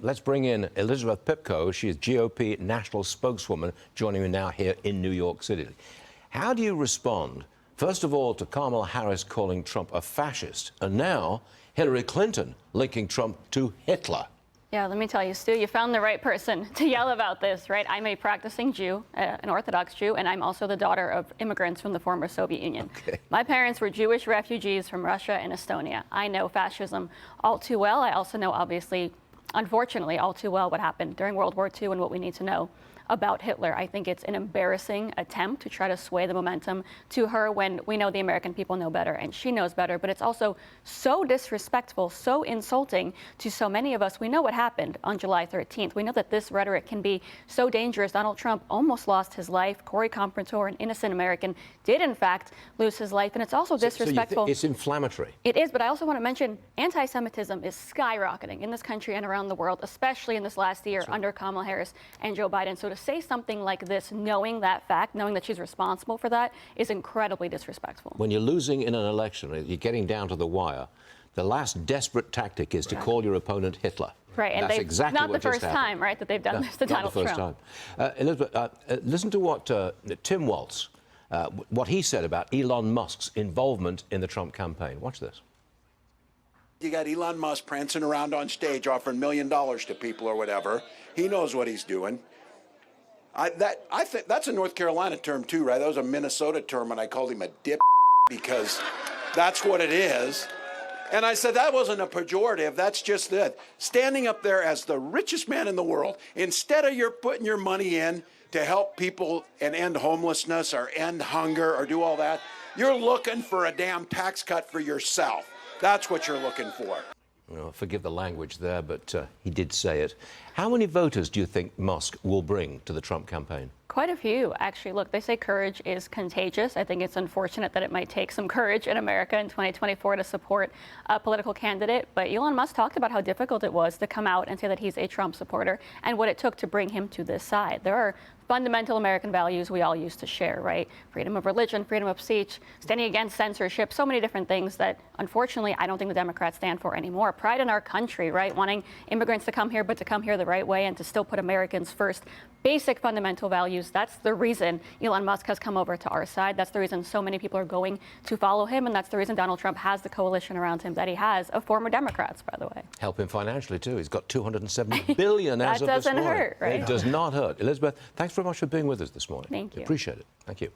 let's bring in Elizabeth Pipko. She is GOP national spokeswoman, joining me now here in New York City. How do you respond, first of all, to Kamala Harris calling Trump a fascist, and now Hillary Clinton linking Trump to Hitler? Yeah, let me tell you, Stu, you found the right person to yell about this, right? I'm a practicing Jew, an Orthodox Jew, and I'm also the daughter of immigrants from the former Soviet Union. Okay. My parents were Jewish refugees from Russia and Estonia. I know fascism all too well. I also know, obviously, unfortunately, all too well what happened during World War II and what we need to know about Hitler. I think it's an embarrassing attempt to try to sway the momentum to her when we know the American people know better and she knows better. But it's also so disrespectful, so insulting to so many of us. We know what happened on July 13th. We know that this rhetoric can be so dangerous. Donald Trump almost lost his life. Corey Compritor, an innocent American, did in fact lose his life. And it's also disrespectful. So it's inflammatory. It is, but I also want to mention anti-Semitism is skyrocketing in this country and around the world, especially in this last year under Kamala Harris and Joe Biden. So to say something like this, knowing that fact, knowing that she's responsible for that, is incredibly disrespectful. When you're losing in an election, you're getting down to the wire, the last desperate tactic is to call your opponent Hitler. Right, and that's exactly not what the just first time, right, that they've done this to Donald Trump. Not the first time. Elizabeth, listen to what Tim Walz, what he said about Elon Musk's involvement in the Trump campaign. Watch this. You got Elon Musk prancing around on stage offering $1 million to people or whatever. He knows what he's doing. I think that's a North Carolina term too, right? That was a Minnesota term, and I called him a dip because that's what it is. And I said that wasn't a pejorative. That's just it. Standing up there as the richest man in the world, instead of you're putting your money in to help people and end homelessness or end hunger or do all that, you're looking for a damn tax cut for yourself. That's what you're looking for. Well, forgive the language there, but he did say it. How many voters do you think Musk will bring to the Trump campaign? Quite a few, actually. Look, they say courage is contagious. I think it's unfortunate that it might take some courage in America in 2024 to support a political candidate. But Elon Musk talked about how difficult it was to come out and say that he's a Trump supporter and what it took to bring him to this side. There are fundamental American values we all used to share, right? Freedom of religion, freedom of speech, standing against censorship, so many different things that, unfortunately, I don't think the Democrats stand for anymore. Pride in our country, right? Wanting immigrants to come here, but to come here the right way and to still put Americans first. Basic fundamental values. That's the reason Elon Musk has come over to our side. That's the reason so many people are going to follow him. And that's the reason Donald Trump has the coalition around him that he has of former Democrats, by the way. Help him financially, too. He's got $270 billion as of this morning. That doesn't hurt, right? It does not hurt. Elizabeth, thanks very much for being with us this morning. Thank you. Appreciate it. Thank you.